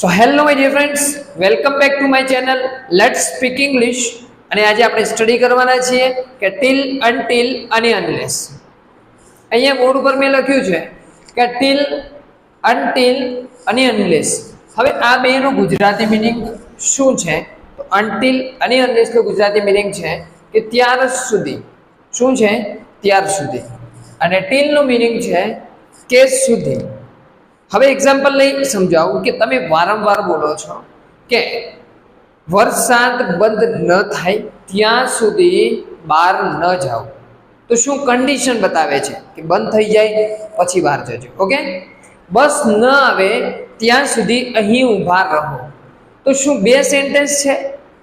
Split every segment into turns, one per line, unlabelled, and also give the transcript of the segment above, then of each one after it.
So hello my dear friends, welcome back to my channel let's speak English. અને આજે આપણે study કરવાના છીએ કે ટીલ, અનટીલ અને અનલેસ. અહીંયા બોર્ડ ઉપર મેં લખ્યું છે કે ટીલ, અનટીલ અને અનલેસ. હવે આ બેનું ગુજરાતી મિનિંગ શું છે? તો અનટીલ અને અનલેસનું ગુજરાતી મિનિંગ છે કે ત્યાર સુધી. શું છે? ત્યાર સુધી. અને ટીલનું મિનિંગ છે કે સુધી. હવે એક્ઝામ્પલ લઈ સમજાવું કે તમે વારંવાર બોલો છો કે વરસાદ બંધ ન થાય ત્યાં સુધી બહાર ન જાઓ, તો શું કન્ડિશન બતાવે છે કે બંધ થઈ જાય પછી બહાર જજો. ઓકે, બસ ન આવે ત્યાં સુધી અહીં ઊભા રહો, તો શું બે સેન્ટેન્સ છે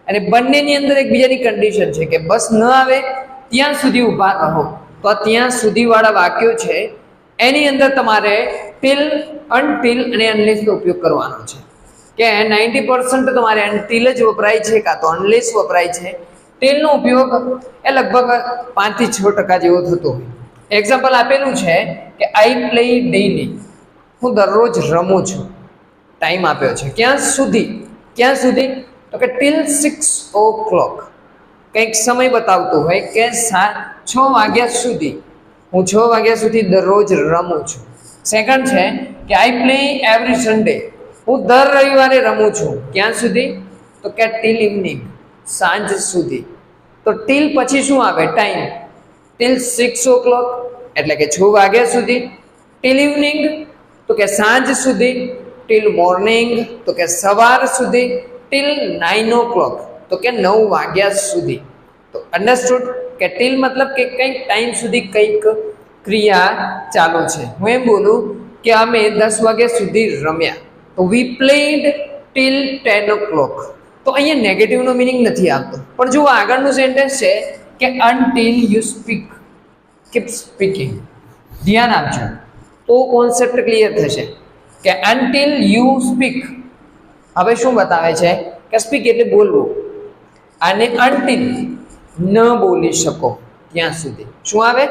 અને બંનેની અંદર એકબીજાની કન્ડિશન છે કે બસ ન આવે ત્યાં સુધી ઊભા રહો. તો આ ત્યાં સુધી વાળા વાક્યો છે, એની અંદર તમારે ટીલ, અનટીલ અને અનલેસનો ઉપયોગ કરવાનો છે. કે 90% તમારે અનટીલ જ વપરાય છે કાં તો અનલેસ વપરાય છે. ટીલનો ઉપયોગ એ લગભગ 5 થી 6% જેવો થતો હોય. એક્ઝામ્પલ આપેલું છે કે આઈ પ્લે ડેઈલી, હું દરરોજ રમું છું. ટાઈમ આપ્યો છે ક્યાં સુધી? ક્યાં સુધી? તો કે ટીલ 6 o'clock. કંઈક સમય બતાવતું હોય કે 6 વાગ્યા સુધી, હું 6 વાગ્યા સુધી દરરોજ રમું છું. સેકન્ડ છે કે આઈ પ્લે એવરી સન્ડે, હું દર રવિવારે રમું છું. ક્યાં સુધી? તો કે ટીલ ઇવનિંગ, સાંજ સુધી. તો ટીલ પછી શું આવે? ટાઈમ. ટીલ 6 o'clock એટલે કે 6 વાગ્યા સુધી. ટીલ ઇવનિંગ તો કે સાંજ સુધી. ટીલ મોર્નિંગ તો કે સવાર સુધી. ટીલ 9 o'clock તો કે 9 વાગ્યા સુધી. તો અન્ડરસ્ટુડ કે ટીલ મતલબ કે કંઈક ટાઈમ સુધી કંઈક ક્રિયા ચાલુ છે. હું એમ બોલું કે અમે 10 વાગ્યા સુધી રમ્યા, તો વી પ્લેડ ટીલ 10 o'clock. તો અહીંયા નેગેટિવનો મિનિંગ નથી આવતો. પણ જો આગળનું સેન્ટેન્સ છે કે until you speak, keep speaking. ધ્યાન આપજો તો કોન્સેપ્ટ ક્લિયર થશે કે અનટીલ યુ સ્પીક. હવે શું બતાવે છે કે સ્પીક એટલે બોલવું, અને અનટીલ ન બોલી શકો ત્યાં સુધી. શું આવે?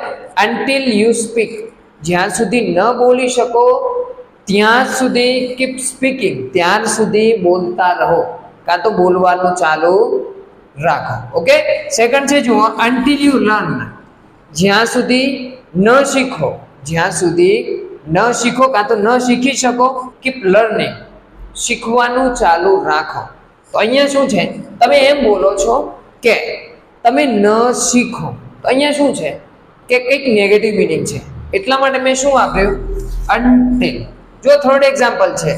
અનટીલ યુ સ્પીક, જ્યાં સુધી ન બોલી શકો ત્યાં સુધી કીપ સ્પીકિંગ, ત્યાર સુધી બોલતા રહો કાં તો બોલવાનું ચાલુ રાખો. ઓકે, સેકન્ડ છે જુઓ, અનટીલ યુ લર્ન, જ્યાં સુધી ન શીખો, જ્યાં સુધી ન શીખો કાં તો ન શીખી શકો, કીપ લર્નિંગ, શીખવાનું ચાલુ રાખો. તો અહીંયા શું છે? તમે એમ બોલો છો કે તમે ન શીખો, તો અહીંયા શું છે કે કંઈક નેગેટિવ મિનિંગ છે. એટલા માટે મેં શું વાપર્યું? અનટીલ. જો થર્ડ એક્ઝામ્પલ છે,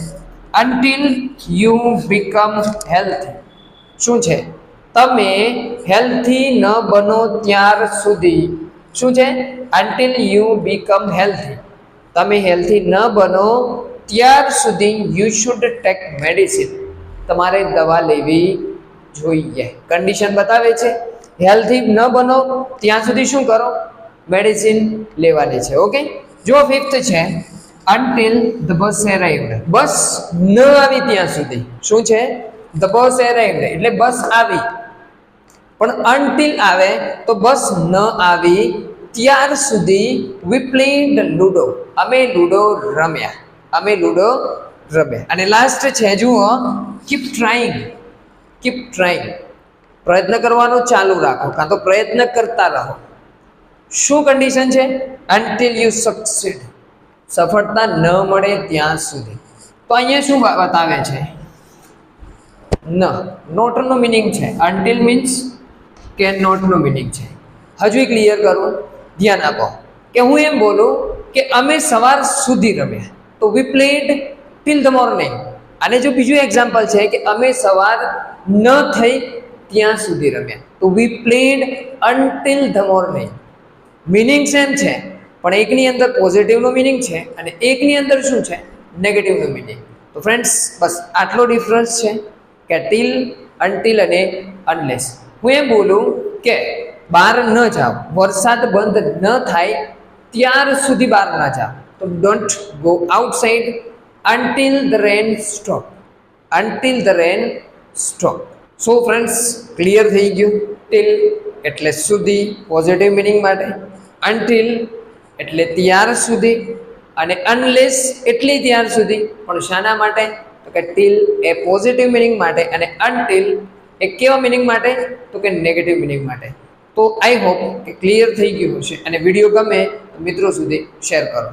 અનટીલ યુ બીકમ હેલ્થી. શું છે? તમે હેલ્થી ન બનો ત્યાર સુધી. શું છે? અનટીલ યુ બીકમ હેલ્થી, તમે હેલ્થી ન બનો ત્યાર સુધી યુ શુડ ટેક મેડિસિન, તમારે દવા લેવી જોઈએ. કન્ડિશન બતાવે છે હેલ્થી ન બનો ત્યાં સુધી શું કરો? મેડિસિન લેવાની છે. ઓકે, જો ફિફ્થ છે અનટીલ ધ બસ અરાઇવ્ડ, બસ ન આવી ત્યાં સુધી. શું છે? ધ બસ અરાઇવ્ડ એટલે બસ આવી, પણ અનટીલ આવે તો બસ ન આવી ત્યાર સુધી વી પ્લેડ લૂડો, અમે લૂડો રમ્યા, અમે લૂડો રમ્યા. અને લાસ્ટ છે જુઓ, કીપ ટ્રાઇંગ, કીપ ટ્રાઇંગ, પ્રયત્ન કરવાનું ચાલુ રાખો કાં તો પ્રયત્ન કરતા રહો. શું કન્ડિશન છે? અનટીલ યુ સક્સીડ, સફળતા ન મળે ત્યાં સુધી. તો અહીંયા શું બતાવે છે? ન, નોટનો મિનિંગ છે. અનટીલ મીન્સ કે નોટનો મિનિંગ છે. હજુ ક્લિયર કરું, ધ્યાન આપો કે હું એમ બોલું કે અમે સવાર સુધી રમ્યા, તો we played till the morning. અને જો બીજું એક્ઝામ્પલ છે કે અમે સવાર ન થઈ ત્યાં સુધી રમ્યા, તો we played until the morning. Meaning same છે, પણ એકની અંદર પોઝિટિવનો મિનિંગ છે અને એકની અંદર શું છે? નેગેટિવનો મિનિંગ. તો ફ્રેન્ડ્સ, બસ આટલો ડિફરન્સ છે કે ટીલ, અનટીલ અને અનલેસ. હું એમ બોલું કે બહાર ન જાઓ, વરસાદ બંધ ન થાય ત્યાર સુધી બહાર ન જાઓ, તો don't go outside until the rain stop, until the rain stop. So friends, clear થઈ ગયું. ટીલ એટલે સુધી, પોઝિટિવ મિનિંગ માટે. અનટીલ એટલે ત્યાર સુધી, અને અનલેસ એટલે ત્યાર સુધી, પણ શાના માટે? તો કે ટીલ એ પોઝિટિવ મિનિંગ માટે અને અનટિલ એ કેવા મિનિંગ માટે તો કે નેગેટિવ મિનિંગ માટે. તો આઈ હોપ કે ક્લિયર થઈ ગયું હશે અને વિડીયો ગમે તો મિત્રો સુધી શેર કરો.